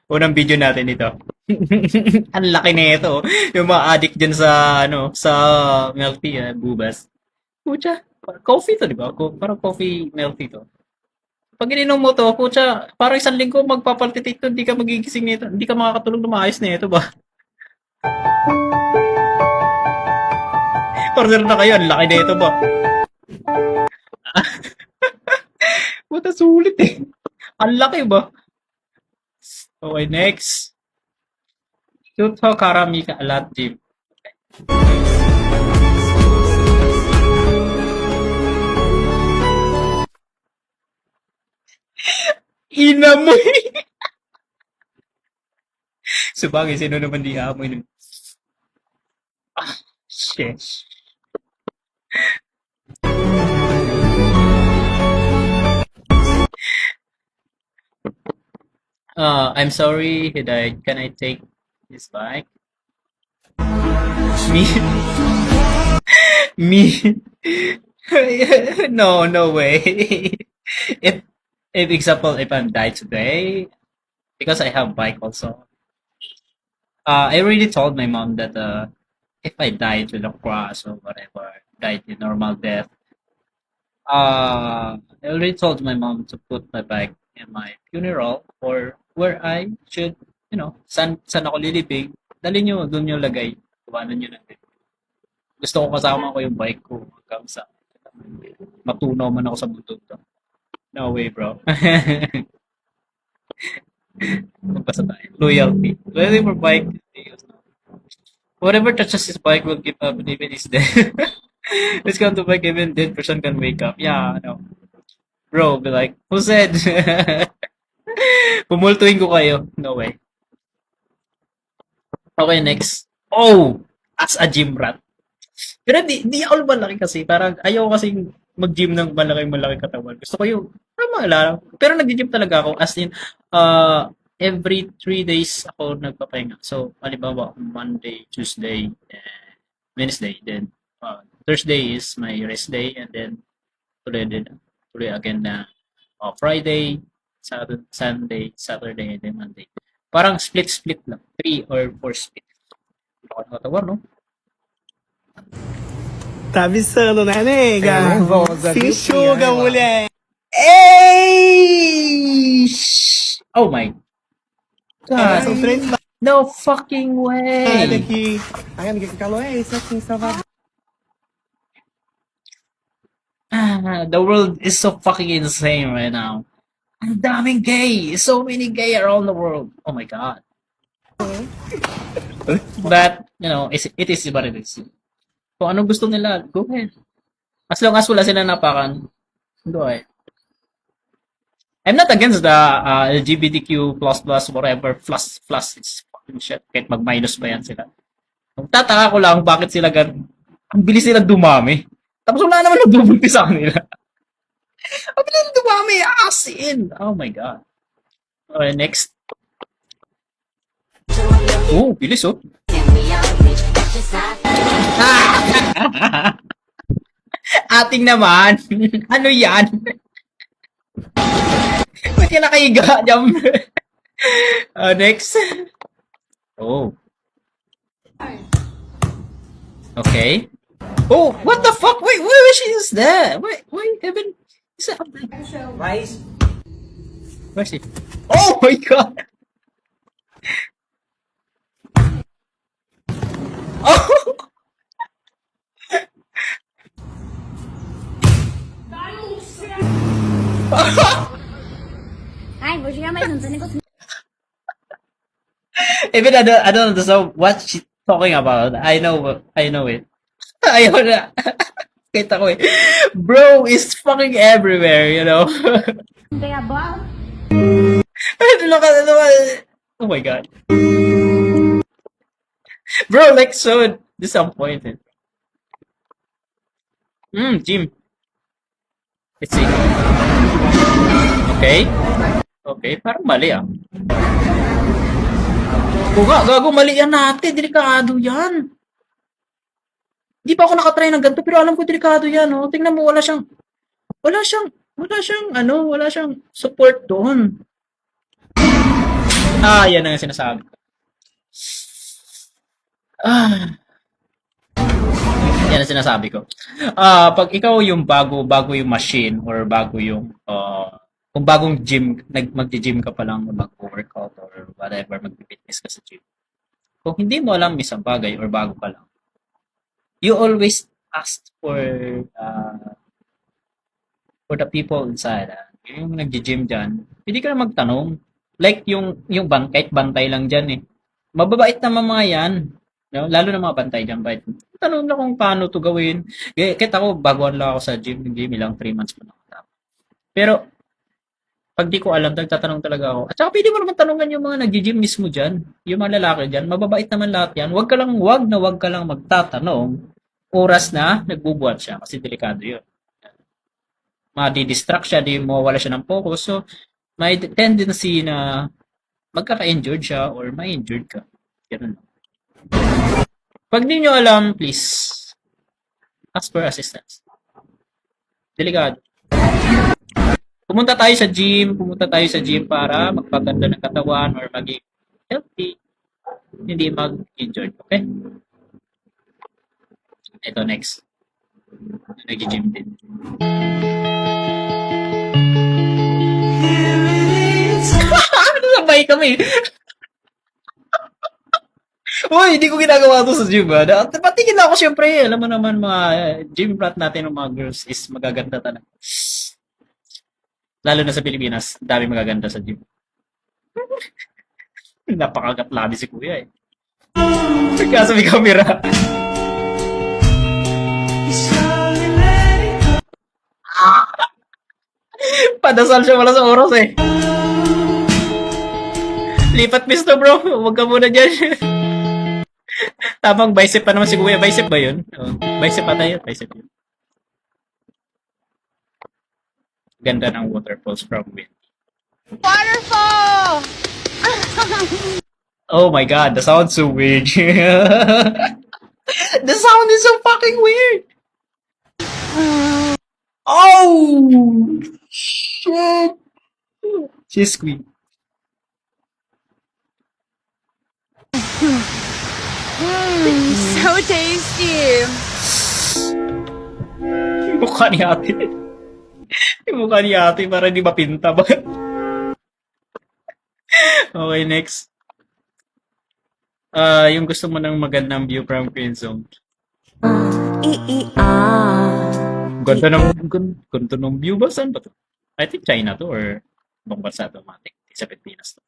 Unang video natin ito. Ang laki na ito. Yung mga addict dyan sa, ano, sa milk tea, bubas. Pucha, coffee to, di ba? Parang coffee milk tea to. Pag ininom mo to, pucha, parang isang linggo magpapalpitate to, hindi ka magigising nito. Hindi ka makakatulog na maayos na ito ba? Partner na kayo, ang laki na ito ba? Puta, sulit eh. Ang laki ba? Okay, next. Tuto karami ka alat, Jim. Ina mo eh. Sabagay, sino naman di amoy nun? Shit. I'm sorry, he died. Can I take his bike? Me? Me? No, no way. if if example, if I'm died today, because I have bike also. I already told my mom that if I died with a crash or whatever, died in normal death, I already told my mom to put my bike in my funeral or where I should, saan ako lilibing, dali nyo, doon nyo lagay. Iwanan nyo na. Gusto ko kasama ko yung bike ko hanggang sa matunaw man ako sa bundok to. No way, bro. Magpasa tayo. Loyalty. Loyalty for bike. Whatever touches his bike will give up even he's dead. Let's come to bike even dead person can wake up. Yeah, no. Bro, be like, who said? Pumultuin ko kayo. No way. Okay, next. Oh! As a gym rat. Pero di ako malaki kasi. Parang ayaw kasi mag-gym ng malaki katawan. Gusto ko yung, parang maalala. Pero nag-gym talaga ako. As in, every 3 days ako nagpapahinga. So, halimbawa, Monday, Tuesday, Wednesday. Then, Thursday is my rest day. And then, tuloy again na Friday, Sunday, Saturday, and then Monday. Parang split-split lang. 3 or 4 split. Ako nakatawan, no? Tá avisando, né, nega? Nervosa, Se viu, enxuga, Pia? mulher! Ei! Oh my Ah, god. são 3 No fucking batalhas way. aqui. Ai, amiga, que calor é esse aqui em Salvador? The world is so fucking insane right now. Ang daming gay. So many gay around the world. Oh my god. But, it is what it is. Kung anong gusto nila, go ahead. As long as wala sila napakan, go ahead. I'm not against the LGBTQ plus whatever plus it's fucking shit. Kahit mag-minus pa yan sila. Tataka ko lang bakit sila ang bilis nila dumami. Tapos wala naman nagbubuntis sa kanila. Ang bilis nila dumami, as in. Oh my god. Okay, next. Oh, bilis oh. Ating naman. Ano yan? Ba't ka nakahiga? Jam. Next. Oh. Okay. Oh, what the fuck? Wait, where is that? Wait, Evan. Is that Mas, Where's he? Oh my god! Oh! Ai, vou jogar mais um, tô negócio. Even I don't understand what she's talking about. I know it. Ayaw na. Kita ko eh. Bro is fucking everywhere, you know? Pegar a bola. Oh my god. Bro, like so disappointed. Jim. Let's see. Okay. Okay, parang mali ah. Gago, mali yan natin. Delikado yan. Hindi pa ako nakatry ng ganito, pero alam ko delikado yan, oh. Tingnan mo, wala siyang support doon. Yan ang sinasabi ko. Ah, yan ang sinasabi ko. Pag ikaw yung bago yung machine or bago yung kung bagong gym, mag-gym ka pa lang, mag-workout or whatever, mag-fitness ka sa gym. Kung hindi mo alam isang bagay or bago pa lang, you always ask for the people inside. Yung nag-gym dyan, hindi ka na magtanong. Like kahit bantay lang dyan eh. Mababait naman mga yan. No? Lalo na mga bantay dyan. Bait. Tanong na kung paano to gawin. Kahit ako, baguhan lang ako sa gym. Nag-gym lang 3 months pa lang. Pero, pag di ko alam, nagtatanong talaga ako. At saka pwede mo naman tanungan yung mga nag-gym mismo dyan. Yung mga lalaki dyan. Mababait naman lahat yan. Wag ka lang magtatanong oras na nagbubuhat siya. Kasi delikado yun. Madi-distract siya, di mawawala siya ng focus. So, may tendency na magkaka-injured siya or ma-injured ka. Ganun. Pag di nyo alam, please, ask for assistance. Delikado. Pumunta tayo sa gym para magpaganda ng katawan or maging healthy, hindi mag-injured. Okay? Ito next. Nag-gym din. Sabay kami. Uy, hindi ko ginagawa to sa gym, ha? Patingin ako, syempre. Alam mo naman, mga gym rat natin ng mga girls is magaganda talaga. Lalo na sa Pilipinas, dami magaganda sa gym. Napakagatlabi si kuya, eh. Kaso may camera. Padasal siya wala sa oras, eh. Lipat misto, bro. Huwag ka muna dyan. Tamang bicep pa naman si kuya. Bicep ba yun? Bicep pa tayo. Bicep yun. Ganda ng waterfalls from wind. Waterfall! Oh my god, the sound's so weird. The sound is so fucking weird. Oh! Shit! She's squeak. So tasty! Yung mukha ni ate. Yung mukha ni ate para di mapinta ba? Okay, next. Yung gusto mo ng magandang view from Green Zone. Ganda ng view ba? Saan ba to? I think China to or ibang bansa to. Matik. Sa Pilipinas to.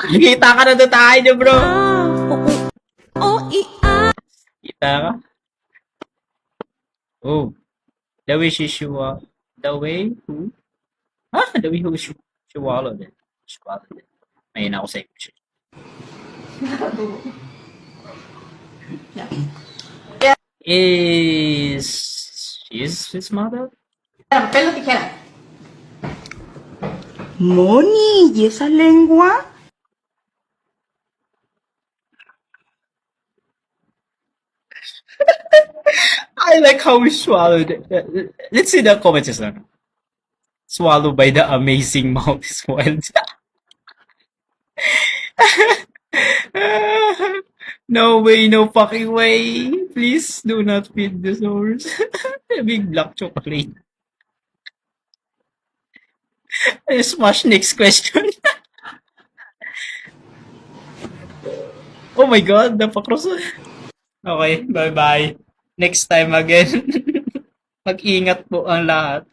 Kita ka na doon tayo, bro. Kita ka? Oh. The way who? The way who she swallowed it. May na ako sa English. Is his mother? Pelo tijera. Moni, ¿y esa lengua? I like how we swallowed it. Let's see the comments na. Swallowed by the amazing mouth is wild. No way, no fucking way. Please do not feed the horse. A big black chocolate. Smash next question. Oh my god, napakross. Okay, bye-bye. Next time again. Mag-ingat po ang lahat.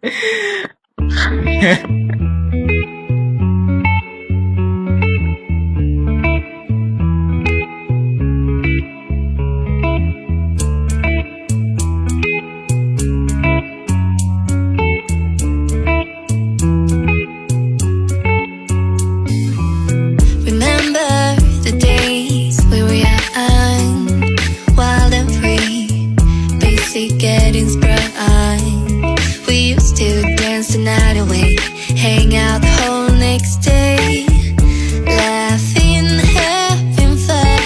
Remember the days we were young, wild and free, basic getting sprung. We used to dance the night away, hang out the whole next day, laughing, having fun.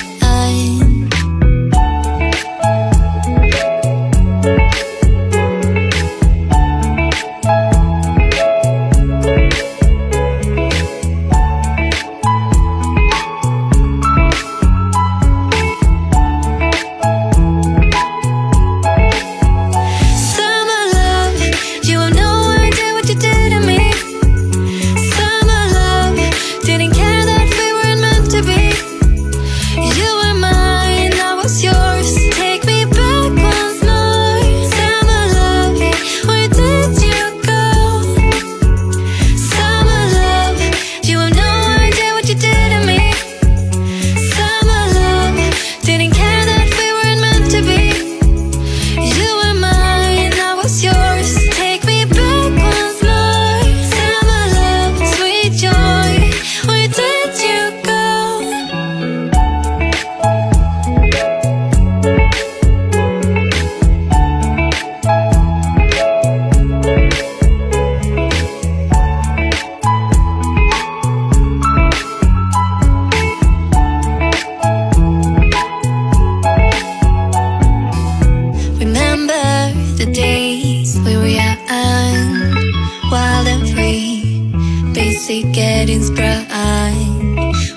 getting sprung.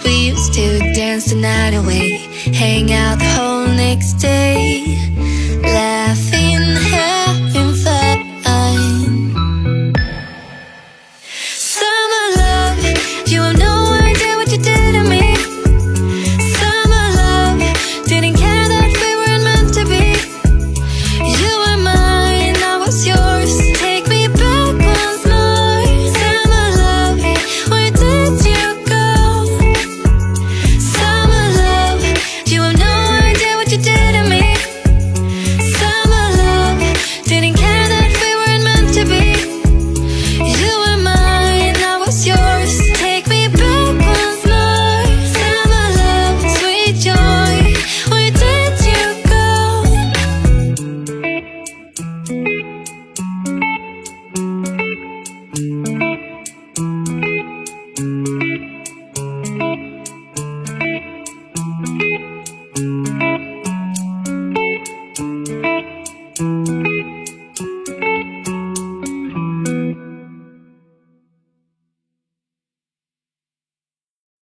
We used to dance the night away, hang out the whole next day.